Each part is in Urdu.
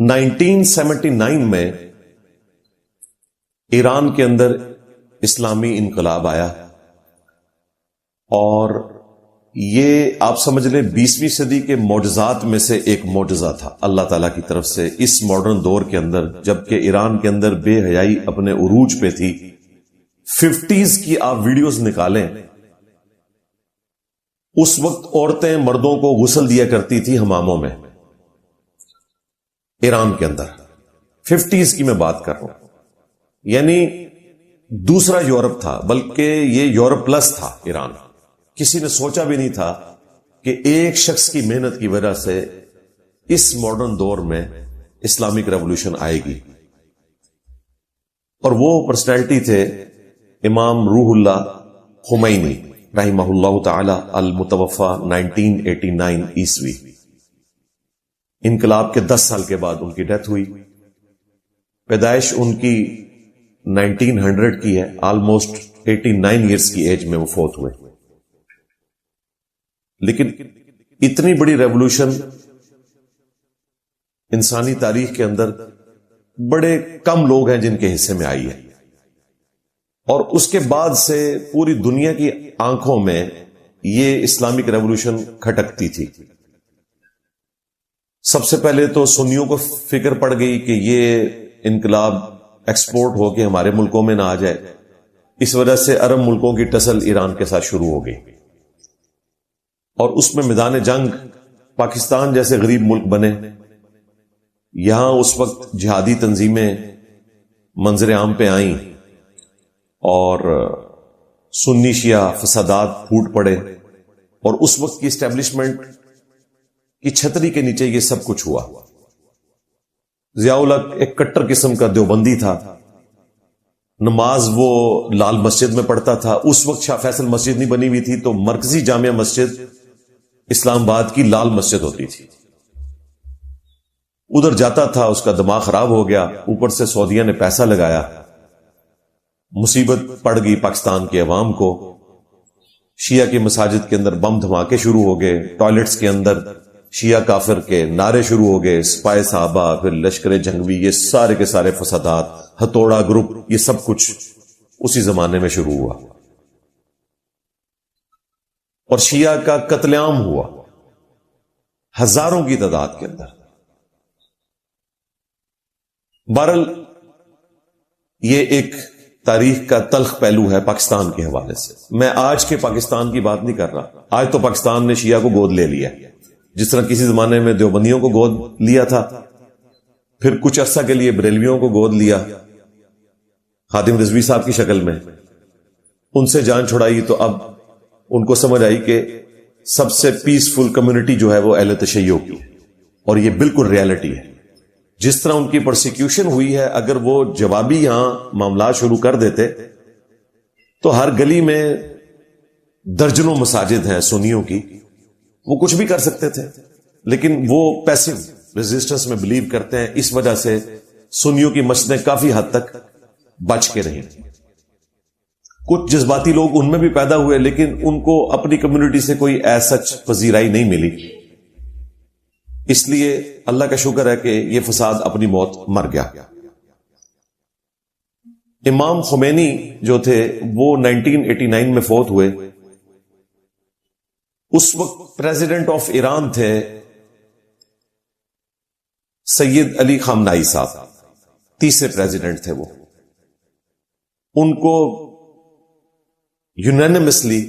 1979 میں ایران کے اندر اسلامی انقلاب آیا اور یہ آپ سمجھ لیں 20ویں صدی کے معجزات میں سے ایک معجزہ تھا اللہ تعالیٰ کی طرف سے اس ماڈرن دور کے اندر، جبکہ ایران کے اندر بے حیائی اپنے عروج پہ تھی۔ 50s کی آپ ویڈیوز نکالیں، اس وقت عورتیں مردوں کو غسل دیا کرتی تھی حماموں میں ایران کے اندر۔ 50s کی میں بات کر رہا ہوں، یعنی دوسرا یورپ تھا، بلکہ یہ یورپ پلس تھا ایران۔ کسی نے سوچا بھی نہیں تھا کہ ایک شخص کی محنت کی وجہ سے اس ماڈرن دور میں اسلامک ریولوشن آئے گی۔ اور وہ پرسنالٹی تھے امام روح اللہ خمینی رحمہ اللہ تعالی المتوفى 1989 عیسوی۔ انقلاب کے 10 سال کے بعد ان کی ڈیتھ ہوئی۔ پیدائش ان کی 1900 کی ہے، آلموسٹ 89 ایئرز کی ایج میں وہ فوت ہوئے۔ لیکن اتنی بڑی ریولوشن انسانی تاریخ کے اندر بڑے کم لوگ ہیں جن کے حصے میں آئی ہے، اور اس کے بعد سے پوری دنیا کی آنکھوں میں یہ اسلامک ریولوشن کھٹکتی تھی۔ سب سے پہلے تو سنیوں کو فکر پڑ گئی کہ یہ انقلاب ایکسپورٹ ہو کے ہمارے ملکوں میں نہ آ جائے، اس وجہ سے عرب ملکوں کی ٹسل ایران کے ساتھ شروع ہو گئی، اور اس میں میدان جنگ پاکستان جیسے غریب ملک بنے۔ یہاں اس وقت جہادی تنظیمیں منظر عام پہ آئیں اور سنی شیعہ فسادات پھوٹ پڑے، اور اس وقت کی اسٹیبلشمنٹ کی چھتری کے نیچے یہ سب کچھ ہوا۔ ضیاء الحق ایک کٹر قسم کا دیوبندی تھا، نماز وہ لال مسجد میں پڑھتا تھا۔ اس وقت شاہ فیصل مسجد نہیں بنی ہوئی تھی، تو مرکزی جامع مسجد اسلام آباد کی لال مسجد ہوتی تھی۔ ادھر جاتا تھا، اس کا دماغ خراب ہو گیا، اوپر سے سعودیہ نے پیسہ لگایا، مصیبت پڑ گئی پاکستان کے عوام کو۔ شیعہ کی مساجد کے اندر بم دھماکے شروع ہو گئے، ٹوائلٹس کے اندر شیعہ کافر کے نعرے شروع ہو گئے، سپاہ صحابہ، پھر لشکر جنگوی، یہ سارے کے سارے فسادات، ہتھوڑا گروپ، یہ سب کچھ اسی زمانے میں شروع ہوا، اور شیعہ کا قتل عام ہوا ہزاروں کی تعداد کے اندر۔ بہرحال یہ ایک تاریخ کا تلخ پہلو ہے پاکستان کے حوالے سے۔ میں آج کے پاکستان کی بات نہیں کر رہا، آج تو پاکستان نے شیعہ کو گود لے لیا، جس طرح کسی زمانے میں دیوبندیوں کو گود لیا تھا، پھر کچھ عرصہ کے لیے بریلویوں کو گود لیا خادم رضوی صاحب کی شکل میں، ان سے جان چھڑائی، تو اب ان کو سمجھ آئی کہ سب سے پیسفل کمیونٹی جو ہے وہ اہل تشیع کی، اور یہ بالکل ریالٹی ہے۔ جس طرح ان کی پرسیکیوشن ہوئی ہے، اگر وہ جوابی یہاں معاملات شروع کر دیتے تو ہر گلی میں درجنوں مساجد ہیں سنیوں کی، وہ کچھ بھی کر سکتے تھے، لیکن وہ پیسو ریزسٹنس میں بلیو کرتے ہیں، اس وجہ سے سنیوں کی مسجدیں کافی حد تک بچ کے رہیں۔ کچھ جذباتی لوگ ان میں بھی پیدا ہوئے، لیکن ان کو اپنی کمیونٹی سے کوئی ایسا پذیرائی نہیں ملی، اس لیے اللہ کا شکر ہے کہ یہ فساد اپنی موت مر گیا۔ امام خمینی جو تھے وہ 1989 میں فوت ہوئے۔ اس وقت پریزیڈنٹ آف ایران تھے سید علی خامنائی صاحب، تیسرے پریزیڈنٹ تھے وہ۔ ان کو یونینمسلی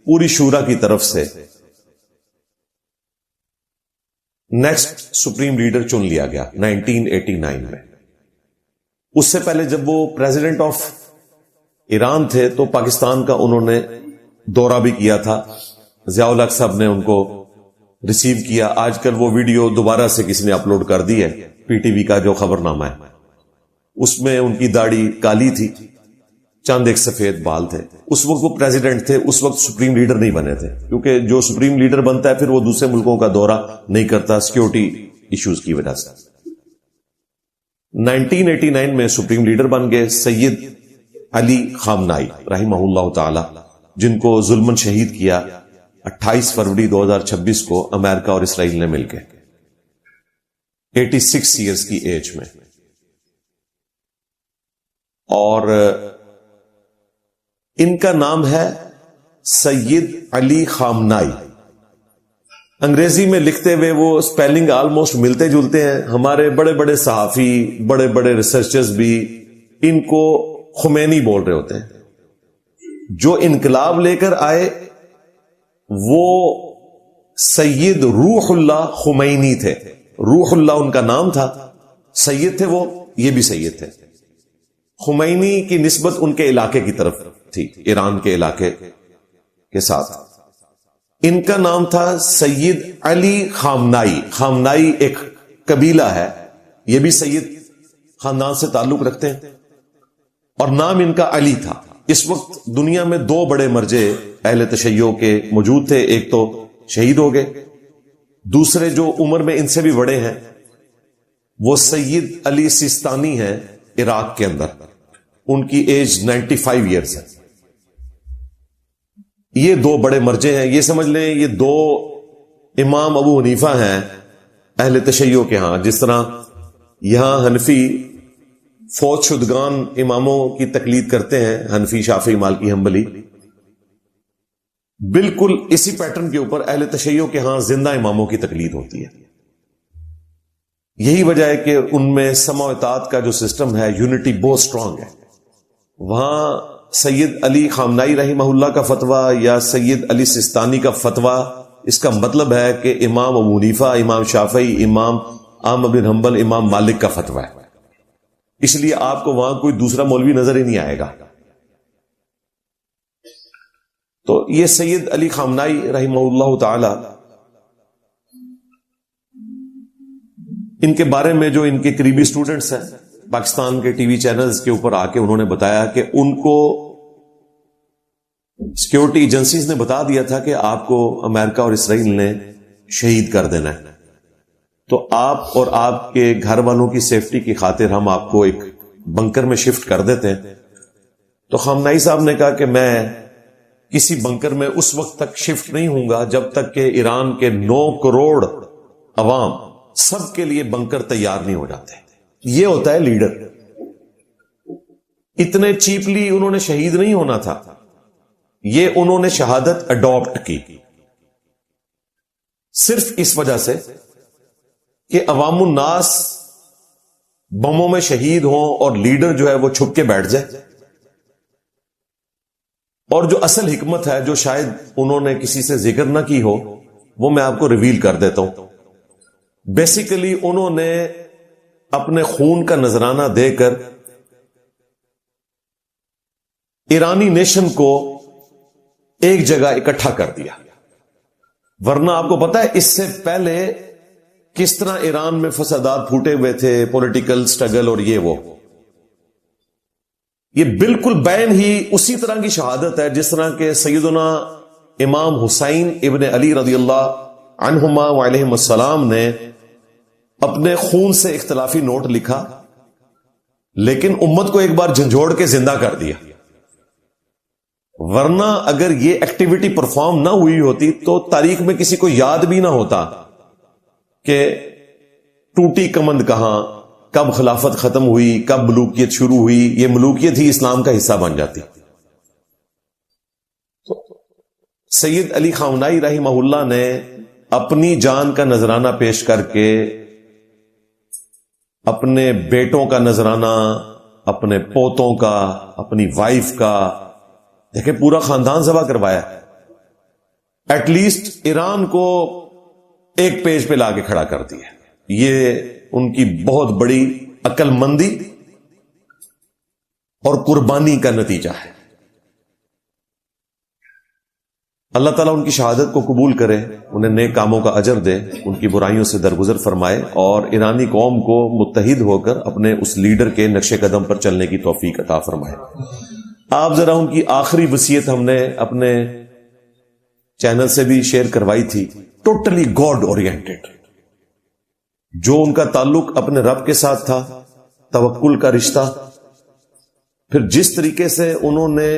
پوری شورا کی طرف سے نیکسٹ سپریم لیڈر چن لیا گیا 1989 میں۔ اس سے پہلے جب وہ پریزیڈنٹ آف ایران تھے تو پاکستان کا انہوں نے دورہ بھی کیا تھا، ضیاء الحق صاحب نے ان کو ریسیو کیا۔ آج کل وہ ویڈیو دوبارہ سے کسی نے اپلوڈ کر دی ہے، پی ٹی وی کا جو خبر نامہ ہے، اس میں ان کی داڑھی کالی تھی، چاند ایک سفید بال تھے۔ اس وقت وہ پریزیڈنٹ تھے، اس وقت سپریم لیڈر نہیں بنے تھے، کیونکہ جو سپریم لیڈر بنتا ہے پھر وہ دوسرے ملکوں کا دورہ نہیں کرتا سیکیورٹی ایشوز کی وجہ سے۔ 1989 میں سپریم لیڈر بن گئے سید علی خامنائی رحمہ اللہ تعالی، جن کو ظلمن شہید کیا 28 فروری 2026 کو امریکہ اور اسرائیل نے مل کے۔ 86 ایئرز کی ایج میں، اور ان کا نام ہے سید علی خامنائی۔ انگریزی میں لکھتے ہوئے وہ سپیلنگ آلموسٹ ملتے جلتے ہیں۔ ہمارے بڑے بڑے صحافی، بڑے بڑے ریسرچرز بھی ان کو خمینی بول رہے ہوتے ہیں۔ جو انقلاب لے کر آئے وہ سید روح اللہ خمینی تھے۔ روح اللہ ان کا نام تھا، سید تھے وہ، یہ بھی سید تھے۔ خمینی کی نسبت ان کے علاقے کی طرف تھی، ایران کے علاقے کے ساتھ۔ ان کا نام تھا سید علی خامنائی۔ خامنائی ایک قبیلہ ہے، یہ بھی سید خاندان سے تعلق رکھتے ہیں، اور نام ان کا علی تھا۔ اس وقت دنیا میں دو بڑے مرجع اہل تشیع کے موجود تھے، ایک تو شہید ہو گئے، دوسرے جو عمر میں ان سے بھی بڑے ہیں وہ سید علی سیستانی ہیں عراق کے اندر، ان کی ایج 95 ایئرز ہے۔ یہ دو بڑے مرجع ہیں، یہ سمجھ لیں یہ دو امام ابو حنیفہ ہیں اہل تشیع کے ہاں۔ جس طرح یہاں حنفی فوت شدگان اماموں کی تقلید کرتے ہیں، حنفی، شافعی، مالکی، حنبلی، بالکل اسی پیٹرن کے اوپر اہل تشیع کے ہاں زندہ اماموں کی تقلید ہوتی ہے۔ یہی وجہ ہے کہ ان میں سمع و اطاعت کا جو سسٹم ہے، یونٹی بہت سٹرونگ ہے۔ وہاں سید علی خامنائی رحمہ اللہ کا فتویٰ یا سید علی سیستانی کا فتویٰ، اس کا مطلب ہے کہ امام ابو حنیفہ، امام شافعی، امام احمد بن حنبل، امام مالک کا فتویٰ ہے۔ اس لیے آپ کو وہاں کوئی دوسرا مولوی نظر ہی نہیں آئے گا۔ تو یہ سید علی خامنائی رحمہ اللہ تعالی، ان کے بارے میں جو ان کے قریبی سٹوڈنٹس ہیں پاکستان کے ٹی وی چینلز کے اوپر آ کے انہوں نے بتایا کہ ان کو سیکیورٹی ایجنسیز نے بتا دیا تھا کہ آپ کو امریکہ اور اسرائیل نے شہید کر دینا ہے، تو آپ اور آپ کے گھر والوں کی سیفٹی کی خاطر ہم آپ کو ایک بنکر میں شفٹ کر دیتے ہیں۔ تو خامنائی صاحب نے کہا کہ میں کسی بنکر میں اس وقت تک شفٹ نہیں ہوں گا جب تک کہ ایران کے 9 کروڑ عوام سب کے لیے بنکر تیار نہیں ہو جاتے۔ یہ ہوتا ہے لیڈر۔ اتنے چیپلی انہوں نے شہید نہیں ہونا تھا، یہ انہوں نے شہادت اڈاپٹ کی صرف اس وجہ سے کہ عوام الناس بموں میں شہید ہوں اور لیڈر جو ہے وہ چھپ کے بیٹھ جائے۔ اور جو اصل حکمت ہے جو شاید انہوں نے کسی سے ذکر نہ کی ہو، وہ میں آپ کو ریویل کر دیتا ہوں۔ بیسیکلی انہوں نے اپنے خون کا نذرانہ دے کر ایرانی نیشن کو ایک جگہ اکٹھا کر دیا۔ ورنہ آپ کو پتا ہے اس سے پہلے کس طرح ایران میں فسادات پھوٹے ہوئے تھے، پولیٹیکل سٹرگل اور یہ وہ۔ یہ بالکل بین ہی اسی طرح کی شہادت ہے جس طرح کہ سیدنا امام حسین ابن علی رضی اللہ عنہما وعلیہم السلام نے اپنے خون سے اختلافی نوٹ لکھا، لیکن امت کو ایک بار جھنجھوڑ کے زندہ کر دیا۔ ورنہ اگر یہ ایکٹیویٹی پرفارم نہ ہوئی ہوتی تو تاریخ میں کسی کو یاد بھی نہ ہوتا کہ ٹوٹی کمند کہاں، کب خلافت ختم ہوئی، کب ملوکیت شروع ہوئی۔ یہ ملوکیت ہی اسلام کا حصہ بن جاتی۔ سید علی خامنائی رحمہ اللہ نے اپنی جان کا نذرانہ پیش کر کے اپنے بیٹوں کا نذرانہ، اپنے پوتوں کا، اپنی وائف کا، دیکھیں پورا خاندان ذبح کروایا۔ ایٹ لیسٹ ایران کو ایک پیج پہ لا کے کھڑا کر دیا۔ یہ ان کی بہت بڑی عقل مندی اور قربانی کا نتیجہ ہے۔ اللہ تعالیٰ ان کی شہادت کو قبول کرے، انہیں نیک کاموں کا اجر دے، ان کی برائیوں سے درگزر فرمائے، اور ایرانی قوم کو متحد ہو کر اپنے اس لیڈر کے نقش قدم پر چلنے کی توفیق عطا فرمائے۔ آپ ذرا ان کی آخری وصیت ہم نے اپنے چینل سے بھی شیئر کروائی تھی، ٹوٹلی گاڈ اورینٹڈ، جو ان کا تعلق اپنے رب کے ساتھ تھا، توکل کا رشتہ، پھر جس طریقے سے انہوں نے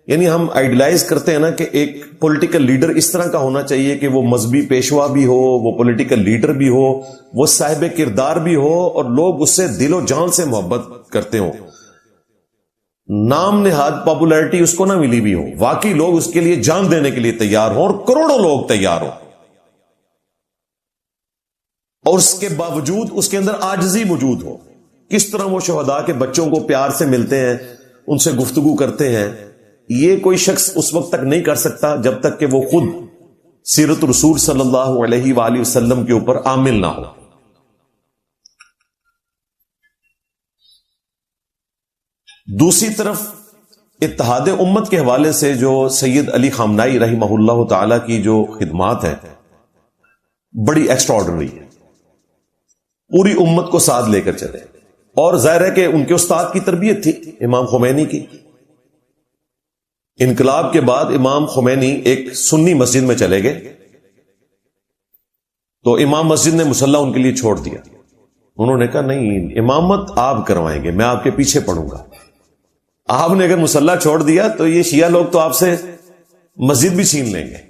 یعنی ہم آئیڈیلائز کرتے ہیں نا کہ ایک پولیٹیکل لیڈر اس طرح کا ہونا چاہیے کہ وہ مذہبی پیشوا بھی ہو، وہ پولیٹیکل لیڈر بھی ہو، وہ صاحب کردار بھی ہو، اور لوگ اس سے دل و جان سے محبت کرتے ہوں. نام نہاد پاپولیرٹی اس کو نہ ملی بھی ہو، واقعی لوگ اس کے لیے جان دینے کے لیے تیار ہوں، اور کروڑوں لوگ تیار ہوں، اور اس کے باوجود اس کے اندر عاجزی موجود ہو. کس طرح وہ شہداء کے بچوں کو پیار سے ملتے ہیں، ان سے گفتگو کرتے ہیں، یہ کوئی شخص اس وقت تک نہیں کر سکتا جب تک کہ وہ خود سیرت رسول صلی اللہ علیہ وآلہ وسلم کے اوپر عامل نہ ہو. دوسری طرف اتحاد امت کے حوالے سے جو سید علی خامنائی رحمہ اللہ تعالی کی جو خدمات ہیں بڑی ایکسٹراڈنری ہے. پوری امت کو ساتھ لے کر چلے، اور ظاہر ہے کہ ان کے استاد کی تربیت تھی امام خمینی کی. انقلاب کے بعد امام خمینی ایک سنی مسجد میں چلے گئے، تو امام مسجد نے مصلی ان کے لیے چھوڑ دیا. انہوں نے کہا نہیں، امامت آپ کروائیں گے، میں آپ کے پیچھے پڑھوں گا. آپ نے اگر مصلی چھوڑ دیا تو یہ شیعہ لوگ تو آپ سے مسجد بھی چھین لیں گے.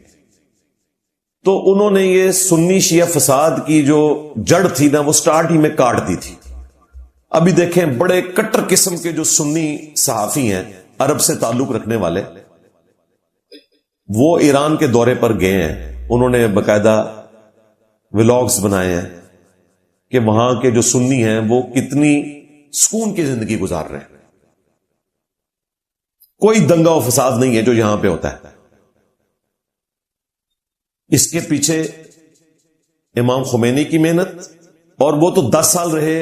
تو انہوں نے یہ سنی شیعہ فساد کی جو جڑ تھی نا، وہ سٹارٹ ہی میں کاٹ دی تھی. ابھی دیکھیں بڑے کٹر قسم کے جو سنی صحافی ہیں عرب سے تعلق رکھنے والے، وہ ایران کے دورے پر گئے ہیں. انہوں نے باقاعدہ ولاگز بنائے ہیں کہ وہاں کے جو سنی ہیں وہ کتنی سکون کی زندگی گزار رہے ہیں. کوئی دنگا و فساد نہیں ہے جو یہاں پہ ہوتا ہے. اس کے پیچھے امام خمینی کی محنت، اور وہ تو 10 سال رہے.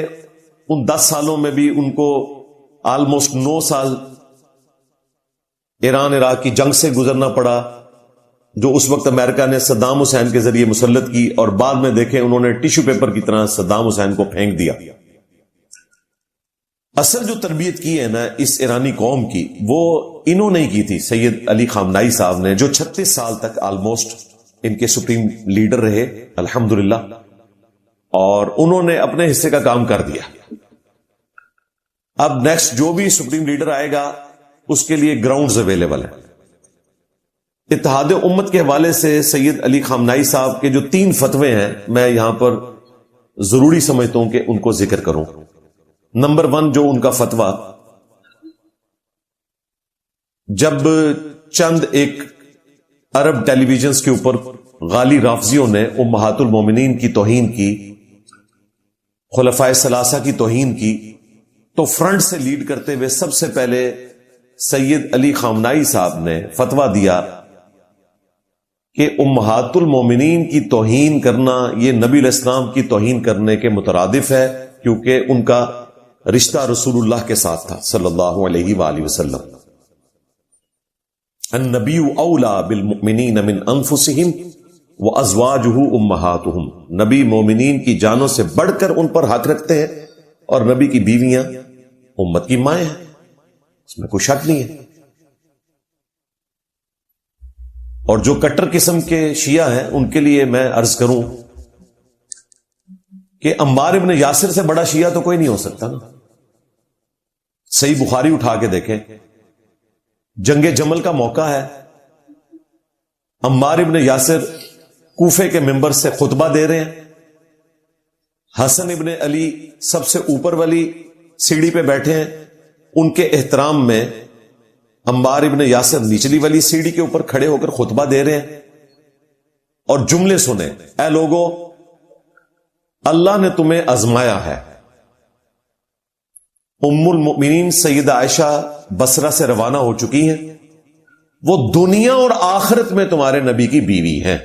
ان 10 سالوں میں بھی ان کو آلموسٹ 9 سال ایران عراق کی جنگ سے گزرنا پڑا، جو اس وقت امریکہ نے صدام حسین کے ذریعے مسلط کی، اور بعد میں دیکھیں انہوں نے ٹیشو پیپر کی طرح صدام حسین کو پھینک دیا. اصل جو تربیت کی ہے نا اس ایرانی قوم کی، وہ انہوں نے کی تھی سید علی خامنائی صاحب نے، جو 36 سال تک آلموسٹ ان کے سپریم لیڈر رہے الحمدللہ، اور انہوں نے اپنے حصے کا کام کر دیا. اب نیکسٹ جو بھی سپریم لیڈر آئے گا اس کے لیے گراؤنڈز اویلیبل ہیں. اتحاد امت کے حوالے سے سید علی خامنائی صاحب کے جو 3 فتوے ہیں، میں یہاں پر ضروری سمجھتا ہوں کہ ان کو ذکر کروں. نمبر 1 جو ان کا فتویٰ، جب چند ایک عرب ٹیلی ویژنز کے اوپر غالی رافضیوں نے امہات المومنین کی توہین کی، خلفائے ثلاثہ کی توہین کی، تو فرنٹ سے لیڈ کرتے ہوئے سب سے پہلے سید علی خامنائی صاحب نے فتویٰ دیا کہ امہات المومنین کی توہین کرنا یہ نبی علیہ السلام کی توہین کرنے کے مترادف ہے، کیونکہ ان کا رشتہ رسول اللہ کے ساتھ تھا صلی اللہ علیہ وآلہ وسلم. النبی اولا بالمؤمنین من انفسہم وازواجہ امہاتہم، نبی مومنین کی جانوں سے بڑھ کر ان پر حق رکھتے ہیں، اور نبی کی بیویاں امت کی مائیں ہیں، اس میں کوئی شک نہیں ہے. اور جو کٹر قسم کے شیعہ ہیں ان کے لیے میں عرض کروں کہ عمار ابن یاسر سے بڑا شیعہ تو کوئی نہیں ہو سکتا نا. صحیح بخاری اٹھا کے دیکھیں، جنگ جمل کا موقع ہے، عمار ابن یاسر کوفے کے منبر سے خطبہ دے رہے ہیں، حسن ابن علی سب سے اوپر والی سیڑھی پہ بیٹھے ہیں، ان کے احترام میں عمار ابن یاسر نچلی والی سیڑھی کے اوپر کھڑے ہو کر خطبہ دے رہے ہیں، اور جملے سنیں، اے لوگو اللہ نے تمہیں آزمایا ہے. ام المؤمنین سیدہ عائشہ بصرہ سے روانہ ہو چکی ہیں، وہ دنیا اور آخرت میں تمہارے نبی کی بیوی ہیں،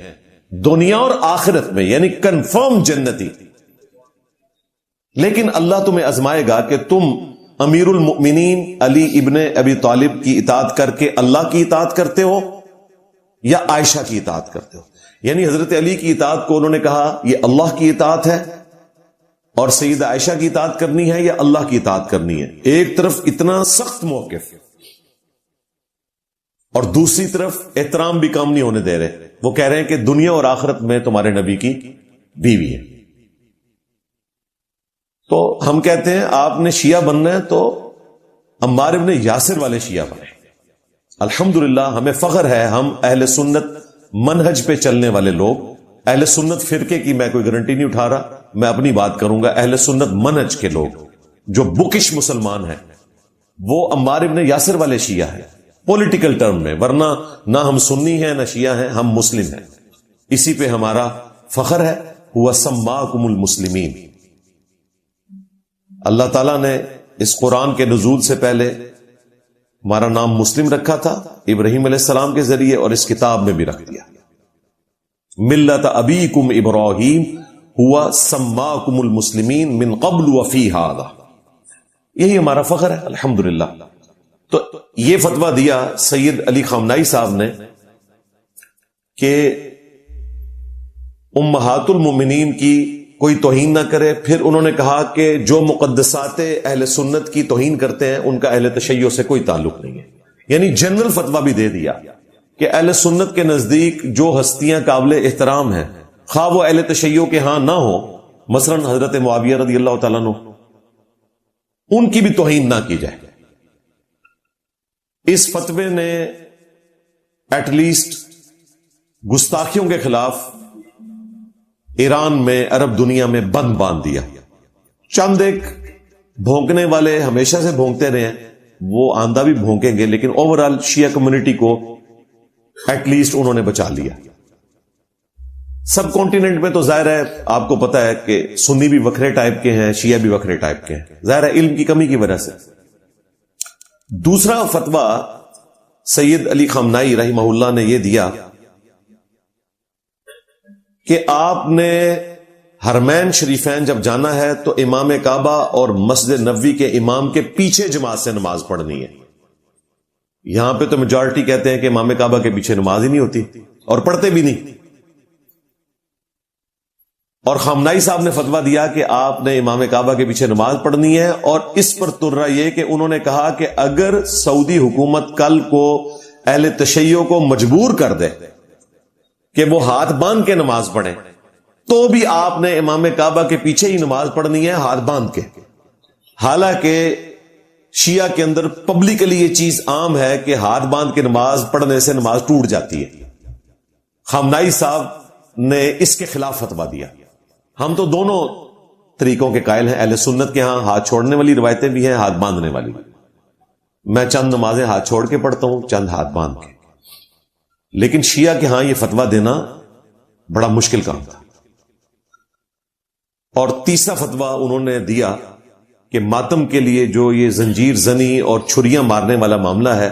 دنیا اور آخرت میں، یعنی کنفرم جنتی. لیکن اللہ تمہیں آزمائے گا کہ تم امیر المؤمنین علی ابن ابی طالب کی اطاعت کر کے اللہ کی اطاعت کرتے ہو یا عائشہ کی اطاعت کرتے ہو. یعنی حضرت علی کی اطاعت کو انہوں نے کہا یہ اللہ کی اطاعت ہے، اور سیدہ عائشہ کی اطاعت کرنی ہے یا اللہ کی اطاعت کرنی ہے. ایک طرف اتنا سخت موقف، اور دوسری طرف احترام بھی کام نہیں ہونے دے رہے. وہ کہہ رہے ہیں کہ دنیا اور آخرت میں تمہارے نبی کی بیوی ہے. تو ہم کہتے ہیں آپ نے شیعہ بننا ہے تو عمار ابن یاسر والے شیعہ بنے. الحمدللہ ہمیں فخر ہے، ہم اہل سنت منہج پہ چلنے والے لوگ، اہل سنت فرقے کی میں کوئی گارنٹی نہیں اٹھا رہا، میں اپنی بات کروں گا، اہل سنت منہج کے لوگ جو بکش مسلمان ہیں وہ عمار ابن یاسر والے شیعہ ہیں پولیٹیکل ٹرم میں، ورنہ نہ ہم سنی ہیں نہ شیعہ ہیں، ہم مسلم ہیں، اسی پہ ہمارا فخر ہے۔ هو سماکم المسلمین، اللہ تعالیٰ نے اس قرآن کے نزول سے پہلے ہمارا نام مسلم رکھا تھا ابراہیم علیہ السلام کے ذریعے، اور اس کتاب میں بھی رکھ دیا، ملت ابیکم ابراہیم هو سماکم المسلمین من قبل وفی ھذا، یہی ہمارا فخر ہے الحمدللہ۔ تو یہ فتویٰ دیا سید علی خامنائی صاحب نے کہ امہات المومنین کی کوئی توہین نہ کرے، پھر انہوں نے کہا کہ جو مقدسات اہل سنت کی توہین کرتے ہیں ان کا اہل تشیع سے کوئی تعلق نہیں ہے، یعنی جنرل فتویٰ بھی دے دیا کہ اہل سنت کے نزدیک جو ہستیاں قابل احترام ہیں، خواہ وہ اہل تشیع کے ہاں نہ ہو، مثلا حضرت معاویہ رضی اللہ تعالیٰ عنہ، ان کی بھی توہین نہ کی جائے۔ اس فتوے نے ایٹ لیسٹ گستاخیوں کے خلاف ایران میں، عرب دنیا میں بند باندھ دیا۔ چند ایک بھونکنے والے ہمیشہ سے بھونکتے رہے ہیں، وہ آندہ بھی بھونکیں گے، لیکن اوورآل شیعہ کمیونٹی کو ایٹ لیسٹ انہوں نے بچا لیا۔ سب کانٹیننٹ میں تو ظاہر ہے آپ کو پتا ہے کہ سنی بھی وکھرے ٹائپ کے ہیں، شیعہ بھی وکھرے ٹائپ کے ہیں، ظاہر ہے علم کی کمی کی وجہ سے۔ دوسرا فتویٰ سید علی خامنائی رحمہ اللہ نے یہ دیا کہ آپ نے حرمین شریفین جب جانا ہے تو امام کعبہ اور مسجد نبوی کے امام کے پیچھے جماعت سے نماز پڑھنی ہے۔ یہاں پہ تو میجورٹی کہتے ہیں کہ امام کعبہ کے پیچھے نماز ہی نہیں ہوتی، اور پڑھتے بھی نہیں۔ اور خامنائی صاحب نے فتویٰ دیا کہ آپ نے امام کعبہ کے پیچھے نماز پڑھنی ہے، اور اس پر ترا یہ کہ انہوں نے کہا کہ اگر سعودی حکومت کل کو اہل تشیع کو مجبور کر دے کہ وہ ہاتھ باندھ کے نماز پڑھیں، تو بھی آپ نے امام کعبہ کے پیچھے ہی نماز پڑھنی ہے ہاتھ باندھ کے۔ حالانکہ شیعہ کے اندر پبلکلی یہ چیز عام ہے کہ ہاتھ باندھ کے نماز پڑھنے سے نماز ٹوٹ جاتی ہے۔ خامنائی صاحب نے اس کے خلاف فتویٰ دیا۔ ہم تو دونوں طریقوں کے قائل ہیں، اہل سنت کے ہاں ہاتھ چھوڑنے والی روایتیں بھی ہیں، ہاتھ باندھنے والی۔ میں چند نمازیں ہاتھ چھوڑ کے پڑھتا ہوں، چند ہاتھ باندھ کے، لیکن شیعہ کے ہاں یہ فتویٰ دینا بڑا مشکل کام تھا۔ اور تیسرا فتویٰ انہوں نے دیا کہ ماتم کے لیے جو یہ زنجیر زنی اور چھریاں مارنے والا معاملہ ہے،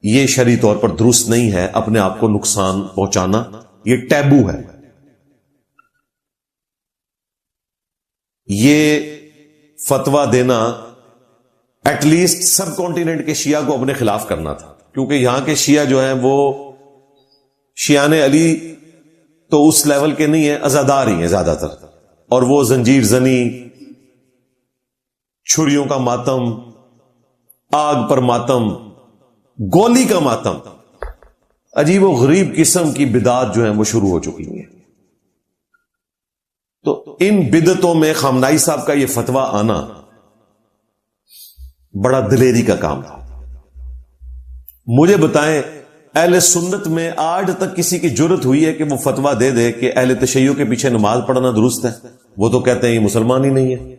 یہ شرعی طور پر درست نہیں ہے، اپنے آپ کو نقصان پہنچانا، یہ ٹیبو ہے۔ یہ فتویٰ دینا ایٹ لیسٹ سب کانٹیننٹ کے شیعہ کو اپنے خلاف کرنا تھا، کیونکہ یہاں کے شیعہ جو ہیں وہ شیعان علی تو اس لیول کے نہیں ہیں، عزادار ہی ہیں زیادہ تر، اور وہ زنجیر زنی، چھریوں کا ماتم، آگ پر ماتم، گولی کا ماتم، عجیب و غریب قسم کی بدعات جو ہیں وہ شروع ہو چکی ہیں۔ تو ان بدعتوں میں خامنائی صاحب کا یہ فتویٰ آنا بڑا دلیری کا کام تھا۔ مجھے بتائیں اہل سنت میں آج تک کسی کی جرت ہوئی ہے کہ وہ فتویٰ دے دے کہ اہل تشیع کے پیچھے نماز پڑھنا درست ہے؟ وہ تو کہتے ہیں یہ مسلمان ہی نہیں ہے،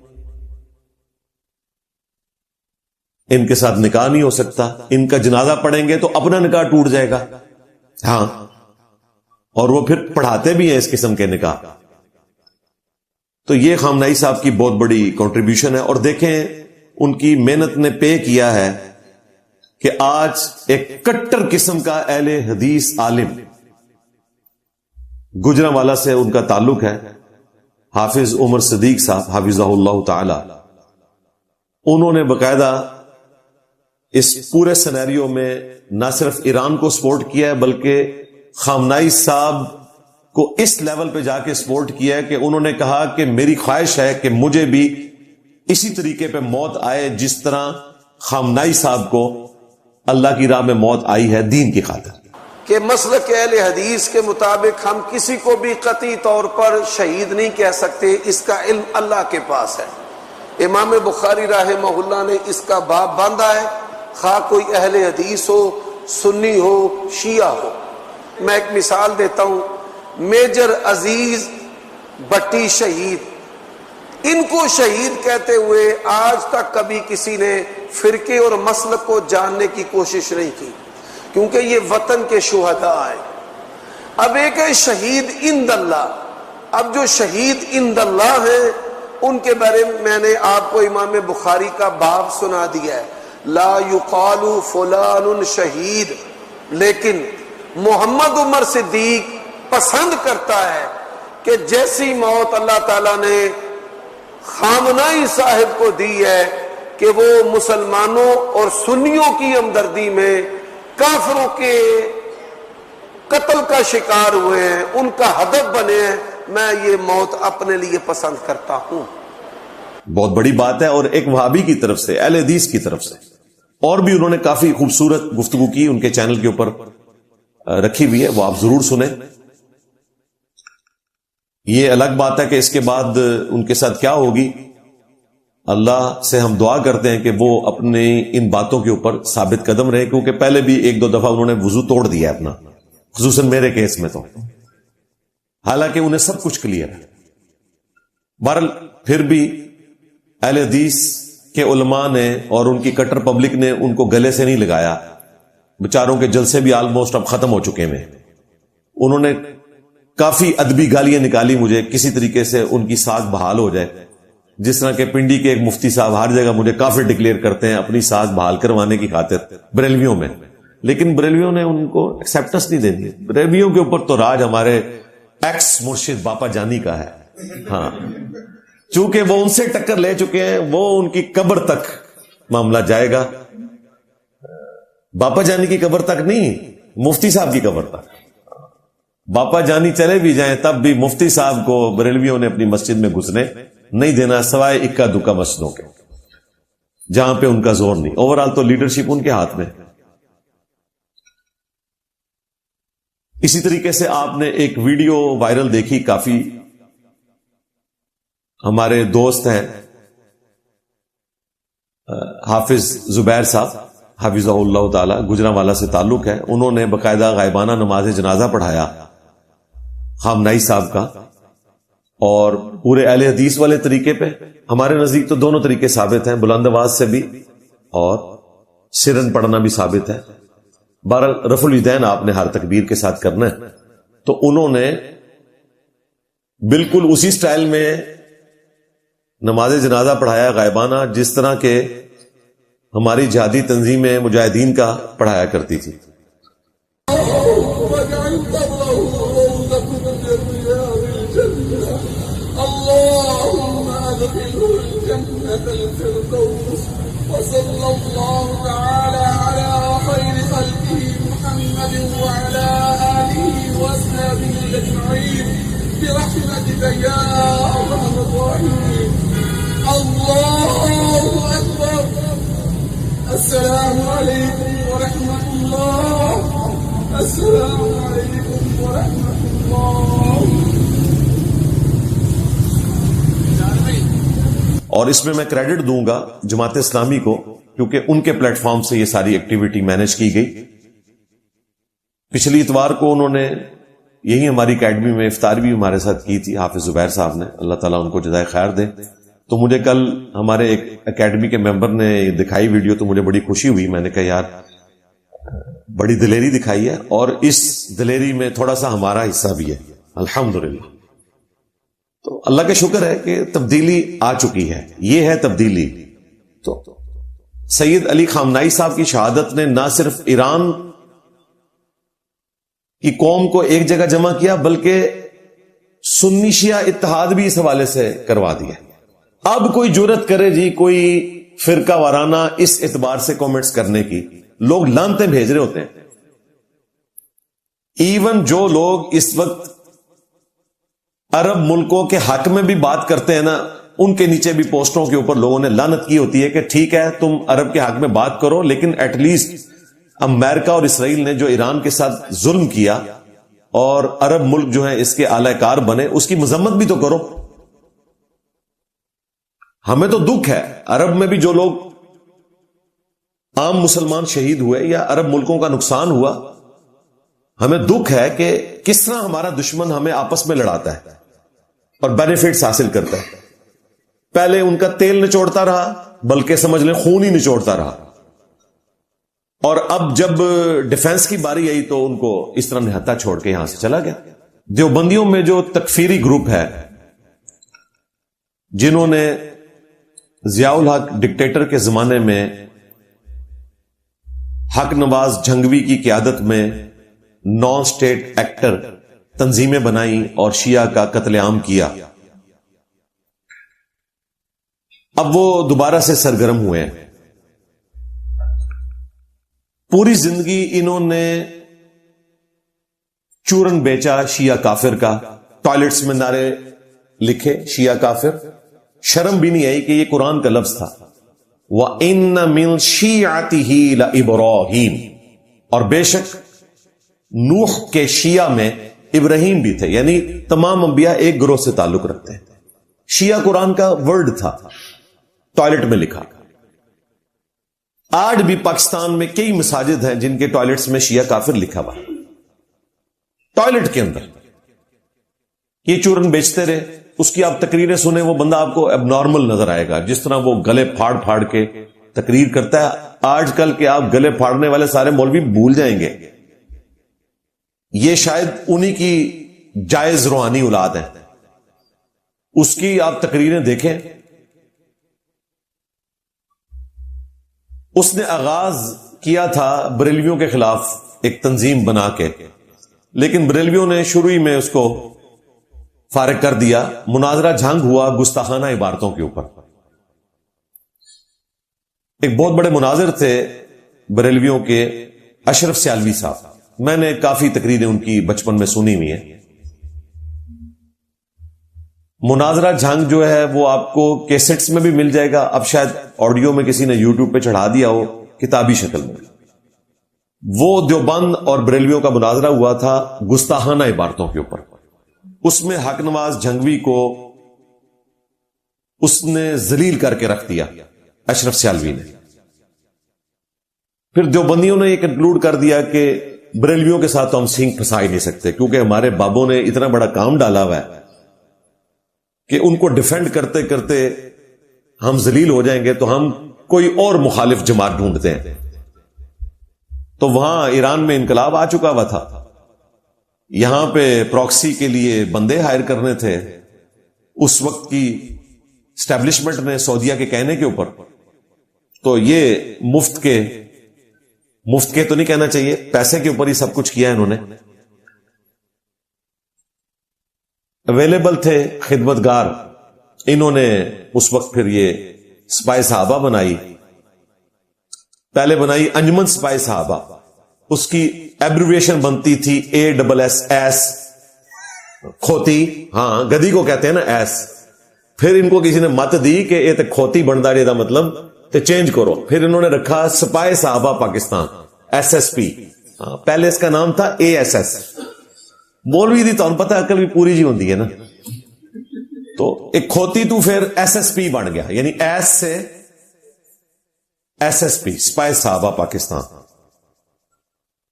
ان کے ساتھ نکاح نہیں ہو سکتا، ان کا جنازہ پڑھیں گے تو اپنا نکاح ٹوٹ جائے گا۔ ہاں، اور وہ پھر پڑھاتے بھی ہیں اس قسم کے نکاح۔ تو یہ خامنائی صاحب کی بہت بڑی کنٹریبیوشن ہے، اور دیکھیں ان کی محنت نے پے کیا ہے کہ آج ایک کٹر قسم کا اہل حدیث عالم، گجرانوالہ سے ان کا تعلق ہے، حافظ عمر صدیق صاحب حافظہ اللہ تعالی، انہوں نے باقاعدہ اس پورے سینیریو میں نہ صرف ایران کو سپورٹ کیا ہے بلکہ خامنائی صاحب کو اس لیول پہ جا کے سپورٹ کیا ہے کہ انہوں نے کہا کہ میری خواہش ہے کہ مجھے بھی اسی طریقے پہ موت آئے جس طرح خامنائی صاحب کو اللہ کی راہ میں موت آئی ہے دین کی خاطر۔ کہ مسلک اہل حدیث کے مطابق ہم کسی کو بھی قطعی طور پر شہید نہیں کہہ سکتے، اس کا علم اللہ کے پاس ہے۔ امام بخاری رحمہ اللہ نے اس کا باب باندھا ہے، خواہ کوئی اہل حدیث ہو سنی ہو شیعہ ہو. میں ایک مثال دیتا ہوں. میجر عزیز بٹی شہید, ان کو شہید کہتے ہوئے آج تک کبھی کسی نے فرقے اور مسلک کو جاننے کی کوشش نہیں کی, کیونکہ یہ وطن کے شہداء ہیں. اب ایک ہے شہید عند اللہ. اب جو شہید عند اللہ ہیں ان کے بارے میں نے آپ کو امام بخاری کا باب سنا دیا ہے, لا یقال فلان شہید. لیکن محمد عمر صدیق پسند کرتا ہے کہ جیسی موت اللہ تعالیٰ نے خامنائی صاحب کو دی ہے کہ وہ مسلمانوں اور سنیوں کی ہمدردی میں کافروں کے قتل کا شکار ہوئے ہیں, ان کا ہدف بنے ہیں, میں یہ موت اپنے لیے پسند کرتا ہوں. بہت بڑی بات ہے. اور ایک وہابی کی طرف سے, اہل حدیث کی طرف سے, اور بھی انہوں نے کافی خوبصورت گفتگو کی, ان کے چینل کے اوپر رکھی ہوئی ہے, وہ آپ ضرور سنیں. یہ الگ بات ہے کہ اس کے بعد ان کے ساتھ کیا ہوگی. اللہ سے ہم دعا کرتے ہیں کہ وہ اپنے ان باتوں کے اوپر ثابت قدم رہے, کیونکہ پہلے بھی ایک دو دفعہ انہوں نے وضو توڑ دیا اپنا, خصوصاً میرے کیس میں تو, حالانکہ انہیں سب کچھ کلیئر ہے. بہرحال پھر بھی اہل حدیث کے علماء نے اور ان کی کٹر پبلک نے ان کو گلے سے نہیں لگایا. بیچاروں کے جلسے بھی آلموسٹ اب ختم ہو چکے ہیں. انہوں نے کافی ادبی گالیاں نکالی مجھے, کسی طریقے سے ان کی ساکھ بحال ہو جائے. جس طرح کہ پنڈی کے ایک مفتی صاحب ہر جگہ مجھے کافی ڈکلیئر کرتے ہیں اپنی ساکھ بحال کروانے کی خاطر بریلویوں میں, لیکن بریلویوں نے ان کو ایکسیپٹنس نہیں دے دی. بریلویوں کے اوپر تو راج ہمارے ایکس مرشد باپا جانی کا ہے. ہاں, چونکہ وہ ان سے ٹکر لے چکے ہیں, وہ ان کی قبر تک معاملہ جائے گا. باپا جانی کی قبر تک نہیں, مفتی صاحب کی قبر تک. باپا جانی چلے بھی جائیں تب بھی مفتی صاحب کو بریلویوں نے اپنی مسجد میں گھسنے نہیں دینا, سوائے اکا دکا مسجدوں کے جہاں پہ ان کا زور نہیں. اوورآل تو لیڈرشپ ان کے ہاتھ میں. اسی طریقے سے آپ نے ایک ویڈیو وائرل دیکھی, کافی ہمارے دوست ہیں حافظ زبیر صاحب حافظہ اللہ تعالی, گجرانوالہ سے تعلق ہے. انہوں نے باقاعدہ غائبانہ نماز جنازہ پڑھایا خامنائی صاحب کا, اور پورے اہل حدیث والے طریقے پہ. ہمارے نزدیک تو دونوں طریقے ثابت ہیں, بلند آواز سے بھی اور سرن پڑھنا بھی ثابت ہے. بہرحال رفع الیدین آپ نے ہر تکبیر کے ساتھ کرنا ہے. تو انہوں نے بالکل اسی سٹائل میں نماز جنازہ پڑھایا غائبانہ, جس طرح کے ہماری جہادی تنظیمیں مجاہدین کا پڑھایا کرتی تھی. وصلى الله تعالى على خير خلقه محمد وعلى آله وأصحابه أجمعين برحمتك يا أرحم الراحمين. الله أكبر. السلام عليكم ورحمة الله. السلام عليكم ورحمة الله. اور اس میں کریڈٹ دوں گا جماعت اسلامی کو, کیونکہ ان کے پلیٹ فارم سے یہ ساری ایکٹیویٹی مینج کی گئی. پچھلی اتوار کو انہوں نے یہی ہماری اکیڈمی میں افطار بھی ہمارے ساتھ کی تھی, حافظ زبیر صاحب نے, اللہ تعالیٰ ان کو جزائے خیر دے. تو مجھے کل ہمارے ایک اکیڈمی کے ممبر نے دکھائی ویڈیو, تو مجھے بڑی خوشی ہوئی. میں نے کہا یار بڑی دلیری دکھائی ہے, اور اس دلیری میں تھوڑا سا ہمارا حصہ بھی ہے الحمدللہ. تو اللہ کا شکر ہے کہ تبدیلی آ چکی ہے, یہ ہے تبدیلی. تو سید علی خامنائی صاحب کی شہادت نے نہ صرف ایران کی قوم کو ایک جگہ جمع کیا, بلکہ سنی شیعہ اتحاد بھی اس حوالے سے کروا دیا. اب کوئی جرت کرے جی کوئی فرقہ وارانہ اس اعتبار سے کامنٹس کرنے کی, لوگ لانتیں بھیج رہے ہوتے ہیں. ایون جو لوگ اس وقت عرب ملکوں کے حق میں بھی بات کرتے ہیں نا, ان کے نیچے بھی پوسٹوں کے اوپر لوگوں نے لعنت کی ہوتی ہے کہ ٹھیک ہے تم عرب کے حق میں بات کرو, لیکن ایٹ لیسٹ امریکہ اور اسرائیل نے جو ایران کے ساتھ ظلم کیا اور عرب ملک جو ہیں اس کے اعلی کار بنے, اس کی مذمت بھی تو کرو. ہمیں تو دکھ ہے عرب میں بھی جو لوگ عام مسلمان شہید ہوئے یا عرب ملکوں کا نقصان ہوا، ہمیں دکھ ہے کہ کس طرح ہمارا دشمن ہمیں آپس میں لڑاتا ہے اور بینیفٹس حاصل کرتا ہے. پہلے ان کا تیل نچوڑتا رہا، بلکہ سمجھ لیں خون ہی نچوڑتا رہا، اور اب جب ڈیفنس کی باری آئی تو ان کو اس طرح نہتا چھوڑ کے یہاں سے چلا گیا. دیوبندیوں میں جو تکفیری گروپ ہے، جنہوں نے ضیاء الحق ڈکٹیٹر کے زمانے میں حق نواز جھنگوی کی قیادت میں نان اسٹیٹ ایکٹر تنظیمیں بنائی اور شیعہ کا قتل عام کیا، اب وہ دوبارہ سے سرگرم ہوئے ہیں. پوری زندگی انہوں نے چورن بیچا شیعہ کافر کا، ٹوائلٹس میں نعرے لکھے شیعہ کافر. شرم بھی نہیں آئی کہ یہ قرآن کا لفظ تھا، وَإِنَّ مِن شِيعَتِهِ لَإِبْرَاهِيمَ، اور بے شک نوح کے شیعہ میں ابراہیم بھی تھے، یعنی تمام انبیاء ایک گروہ سے تعلق رکھتے ہیں. شیعہ قرآن کا ورڈ تھا، ٹوائلٹ میں لکھا. آج بھی پاکستان میں کئی مساجد ہیں جن کے ٹوائلٹس میں شیعہ کافر لکھا ہوا، ٹوائلٹ کے اندر. یہ چورن بیچتے رہے، اس کی آپ تقریریں سنیں، وہ بندہ آپ کو اب نارمل نظر آئے گا، جس طرح وہ گلے پھاڑ پھاڑ کے تقریر کرتا ہے. آج کل کے آپ گلے پھاڑنے والے سارے مولوی بھول جائیں گے، یہ شاید انہی کی جائز روحانی اولاد ہے. اس کی آپ تقریریں دیکھیں. اس نے آغاز کیا تھا بریلویوں کے خلاف ایک تنظیم بنا کے، لیکن بریلویوں نے شروع ہی میں اس کو فارغ کر دیا. مناظرہ جھنگ ہوا گستاخانہ عبارتوں کے اوپر. ایک بہت بڑے مناظر تھے بریلویوں کے، اشرف سیالوی صاحب. میں نے کافی تقریریں ان کی بچپن میں سنی ہوئی ہیں. مناظرہ جھنگ جو ہے وہ آپ کو کیسٹس میں بھی مل جائے گا، اب شاید آڈیو میں کسی نے یوٹیوب پہ چڑھا دیا ہو کتابی شکل میں. وہ دیوبند اور بریلویوں کا مناظرہ ہوا تھا گستاخانہ عبارتوں کے اوپر. اس میں حق نواز جھنگوی کو اس نے ذلیل کر کے رکھ دیا اشرف سیالوی نے. پھر دیوبندیوں نے یہ کنکلوڈ کر دیا کہ بریلویوں کے ساتھ تو ہم سینگ پھنسا ہی نہیں سکتے، کیونکہ ہمارے بابوں نے اتنا بڑا کام ڈالا ہوا ہے کہ ان کو ڈیفینڈ کرتے کرتے ہم ذلیل ہو جائیں گے، تو ہم کوئی اور مخالف جماعت ڈھونڈتے ہیں. تو وہاں ایران میں انقلاب آ چکا ہوا تھا، یہاں پہ پراکسی کے لیے بندے ہائر کرنے تھے. اس وقت کی اسٹیبلشمنٹ نے سعودیہ کے کہنے کے اوپر، تو یہ مفت کے تو نہیں کہنا چاہیے، پیسے کے اوپر ہی سب کچھ کیا انہوں نے. اویلیبل تھے خدمتگار، انہوں نے اس وقت پھر یہ سپاہی صحابہ بنائی. پہلے بنائی انجمن سپاہی صحابہ، اس کی ایبریویشن بنتی تھی ASS، کھوتی، ہاں گدی کو کہتے ہیں نا ایس. پھر ان کو کسی نے مت دی کہ یہ تو کھوتی بنتا رہے، مطلب تو چینج کرو. پھر انہوں نے رکھا سپاہی صحابہ پاکستان، SSP. پہلے اس کا نام تھا ASS. مولوی دی تو پتہ عقل بھی پوری جی ہوندی ہے نا، تو ایک کھوتی تو پھر SSP بن گیا، یعنی ایس سے SSP، سپاہی صحابہ پاکستان.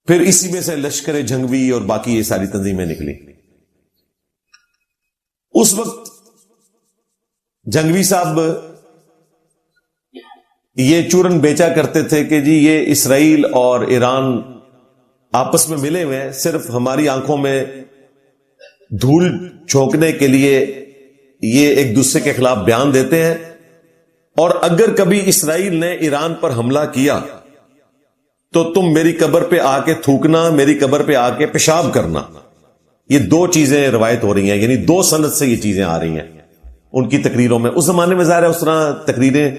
پھر اسی میں سے لشکر جھنگوی اور باقی یہ ساری تنظیمیں نکلی. اس وقت جھنگوی صاحب یہ چورن بیچا کرتے تھے کہ جی یہ اسرائیل اور ایران آپس میں ملے ہوئے ہیں، صرف ہماری آنکھوں میں دھول جھونکنے کے لیے یہ ایک دوسرے کے خلاف بیان دیتے ہیں، اور اگر کبھی اسرائیل نے ایران پر حملہ کیا تو تم میری قبر پہ آ کے تھوکنا، میری قبر پہ آ کے پیشاب کرنا. یہ دو چیزیں روایت ہو رہی ہیں، یعنی دو سند سے یہ چیزیں آ رہی ہیں ان کی تقریروں میں. اس زمانے میں ظاہر ہے اس طرح تقریریں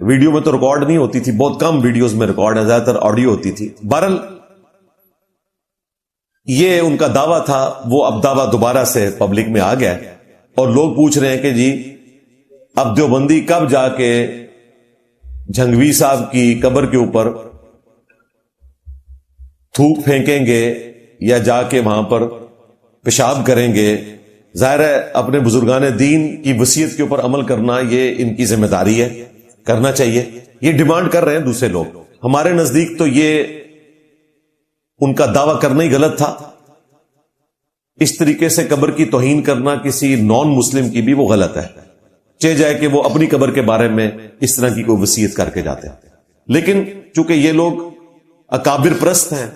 ویڈیو میں تو ریکارڈ نہیں ہوتی تھی، بہت کم ویڈیوز میں ریکارڈ ہے، زیادہ تر آڈیو ہوتی تھی. بہرحال یہ ان کا دعویٰ تھا، وہ اب دعویٰ دوبارہ سے پبلک میں آ گیا، اور لوگ پوچھ رہے ہیں کہ جی اب دیوبندی کب جا کے جھنگوی صاحب کی قبر کے اوپر تھوک پھینکیں گے یا جا کے وہاں پر پیشاب کریں گے. ظاہر ہے اپنے بزرگان دین کی وصیت کے اوپر عمل کرنا یہ ان کی ذمہ داری ہے، کرنا چاہیے. یہ ڈیمانڈ کر رہے ہیں دوسرے لوگ. ہمارے نزدیک تو یہ ان کا دعویٰ کرنا ہی غلط تھا. اس طریقے سے قبر کی توہین کرنا کسی نان مسلم کی بھی وہ غلط ہے، چاہے جائے کہ وہ اپنی قبر کے بارے میں اس طرح کی کوئی وصیت کر کے جاتے ہیں. لیکن چونکہ یہ لوگ اکابر پرست ہیں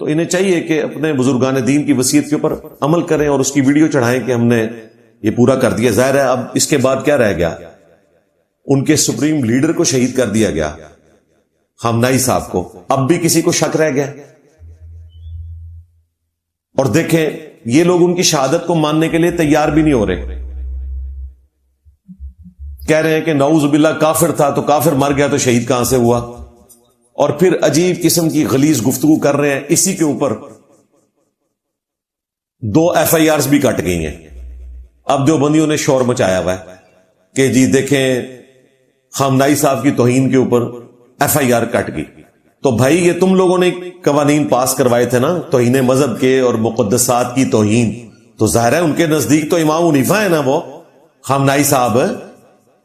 تو انہیں چاہیے کہ اپنے بزرگان دین کی وصیت کے اوپر عمل کریں اور اس کی ویڈیو چڑھائیں کہ ہم نے یہ پورا کر دیا. ظاہر ہے اب اس کے بعد کیا رہ گیا؟ ان کے سپریم لیڈر کو شہید کر دیا گیا، خامنائی صاحب کو. اب بھی کسی کو شک رہ گیا؟ اور دیکھیں یہ لوگ ان کی شہادت کو ماننے کے لیے تیار بھی نہیں ہو رہے. کہہ رہے ہیں کہ نعوذ باللہ کافر تھا تو کافر مر گیا تو شہید کہاں سے ہوا؟ اور پھر عجیب قسم کی غلیظ گفتگو کر رہے ہیں. اسی کے اوپر 2 FIRs بھی کٹ گئی ہیں. اب دیوبندیوں نے شور مچایا ہوا ہے کہ جی دیکھیں خامنائی صاحب کی توہین کے اوپر FIR کٹ گئی. تو بھائی یہ تم لوگوں نے قوانین پاس کروائے تھے نا توہین مذہب کے اور مقدسات کی توہین. تو ظاہر ہے ان کے نزدیک تو امام حنیفہ ہے نا وہ خامنائی صاحب.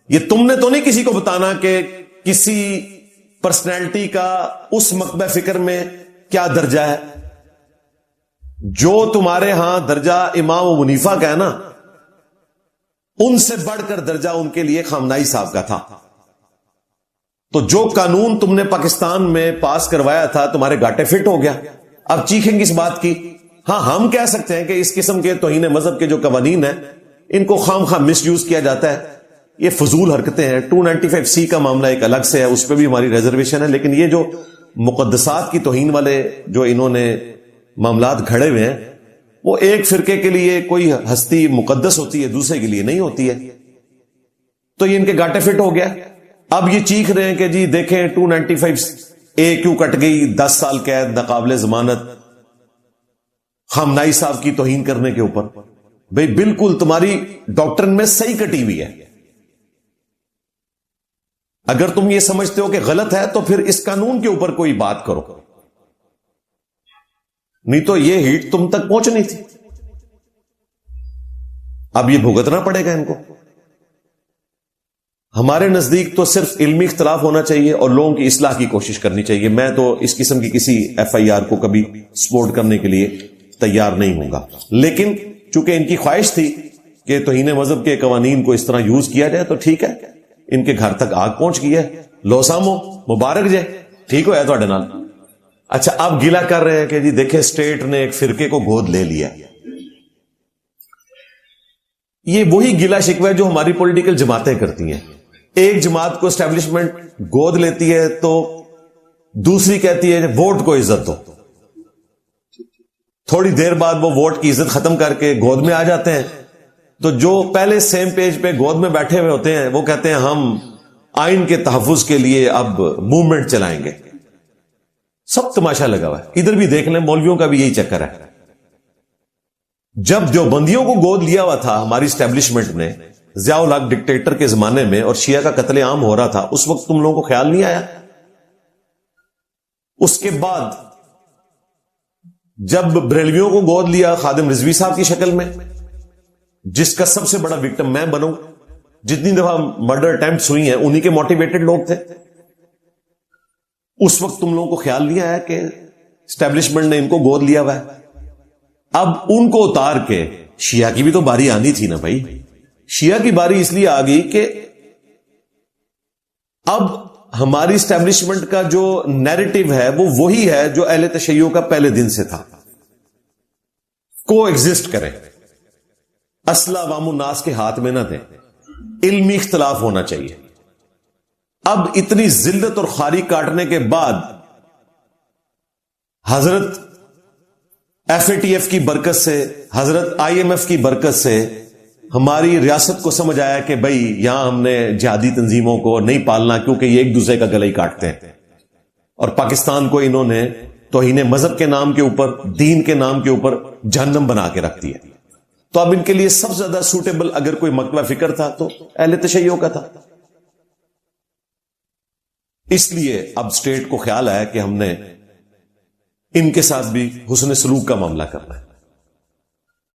یہ تم نے تو نہیں کسی کو بتانا کہ کسی پرسنالٹی کا اس مکتبہ فکر میں کیا درجہ ہے. جو تمہارے ہاں درجہ امام حنیفہ کا ہے نا ان سے بڑھ کر درجہ ان کے لیے خامنائی صاحب کا تھا. تو جو قانون تم نے پاکستان میں پاس کروایا تھا تمہارے گاٹے فٹ ہو گیا. اب چیخیں کس بات کی؟ ہاں ہم کہہ سکتے ہیں کہ اس قسم کے توہین مذہب کے جو قوانین ہیں ان کو خام خواہ مس یوز کیا جاتا ہے. یہ فضول حرکتیں ہیں. 295C کا معاملہ ایک الگ سے ہے، اس پہ بھی ہماری ریزرویشن ہے. لیکن یہ جو مقدسات کی توہین والے جو انہوں نے معاملات گھڑے ہوئے ہیں وہ ایک فرقے کے لیے کوئی ہستی مقدس ہوتی ہے دوسرے کے لیے نہیں ہوتی ہے. تو یہ ان کے گاٹے فٹ ہو گیا. اب یہ چیخ رہے ہیں کہ جی دیکھیں 295A کیوں کٹ گئی، 10 سال قید ناقابل ضمانت خامنائی صاحب کی توہین کرنے کے اوپر. بھئی بالکل تمہاری ڈاکٹرن میں صحیح کٹی ہوئی ہے. اگر تم یہ سمجھتے ہو کہ غلط ہے تو پھر اس قانون کے اوپر کوئی بات کرو، نہیں تو یہ ہیٹ تم تک پہنچنی تھی. اب یہ بھگتنا پڑے گا ان کو. ہمارے نزدیک تو صرف علمی اختلاف ہونا چاہیے اور لوگوں کی اصلاح کی کوشش کرنی چاہیے. میں تو اس قسم کی کسی FIR کو کبھی سپورٹ کرنے کے لیے تیار نہیں ہوں گا. لیکن چونکہ ان کی خواہش تھی کہ توہین مذہب کے قوانین کو اس طرح یوز کیا جائے تو ٹھیک ہے، ان کے گھر تک آگ پہنچ گئی ہے. لو سامو مبارک جے، ٹھیک ہو تھوڑے نال. اچھا اب گیلا کر رہے ہیں کہ جی دیکھیں اسٹیٹ نے ایک فرقے کو گود لے لیا. یہ وہی گیلا شکوہ ہے جو ہماری پولیٹیکل جماعتیں کرتی ہیں. ایک جماعت کو اسٹیبلشمنٹ گود لیتی ہے تو دوسری کہتی ہے ووٹ کو عزت دو. تھوڑی دیر بعد وہ ووٹ کی عزت ختم کر کے گود میں آ جاتے ہیں. تو جو پہلے سیم پیج پہ گود میں بیٹھے ہوئے ہوتے ہیں وہ کہتے ہیں ہم آئین کے تحفظ کے لیے اب موومنٹ چلائیں گے. سب تماشا لگا ہوا ہے. ادھر بھی دیکھ لیں مولویوں کا بھی یہی چکر ہے. جب دیوبندیوں کو گود لیا ہوا تھا ہماری اسٹیبلشمنٹ نے ضیاء الحق ڈکٹیٹر کے زمانے میں اور شیعہ کا قتل عام ہو رہا تھا، اس وقت تم لوگوں کو خیال نہیں آیا؟ اس کے بعد جب بریلویوں کو گود لیا خادم رضوی صاحب کی شکل میں، جس کا سب سے بڑا وکٹم میں بنوں، جتنی دفعہ مرڈر اٹیمپٹس ہوئی ہیں انہی کے موٹیویٹڈ لوگ تھے، اس وقت تم لوگوں کو خیال نہیں آیا کہ اسٹیبلشمنٹ نے ان کو گود لیا ہوا ہے؟ اب ان کو اتار کے شیعہ کی بھی تو باری آنی تھی نا بھائی. شیعہ کی باری اس لیے آ گئی کہ اب ہماری اسٹیبلشمنٹ کا جو نیریٹو ہے وہ وہی ہے جو اہل تشیع کا پہلے دن سے تھا. کو ایگزسٹ کریں، اصل عوام الناس کے ہاتھ میں نہ دیں، علمی اختلاف ہونا چاہیے. اب اتنی ذلت اور خاری کاٹنے کے بعد حضرت FATF کی برکت سے، حضرت IMF کی برکت سے ہماری ریاست کو سمجھ آیا کہ بھئی یہاں ہم نے جہادی تنظیموں کو نہیں پالنا کیونکہ یہ ایک دوسرے کا گلا ہی کاٹتے ہیں. اور پاکستان کو انہوں نے توہین مذہب کے نام کے اوپر، دین کے نام کے اوپر جہنم بنا کے رکھ دیا. تو اب ان کے لیے سب سے زیادہ سوٹیبل اگر کوئی مکتبہ فکر تھا تو اہل تشیع کا تھا. اس لیے اب اسٹیٹ کو خیال آیا کہ ہم نے ان کے ساتھ بھی حسن سلوک کا معاملہ کرنا ہے.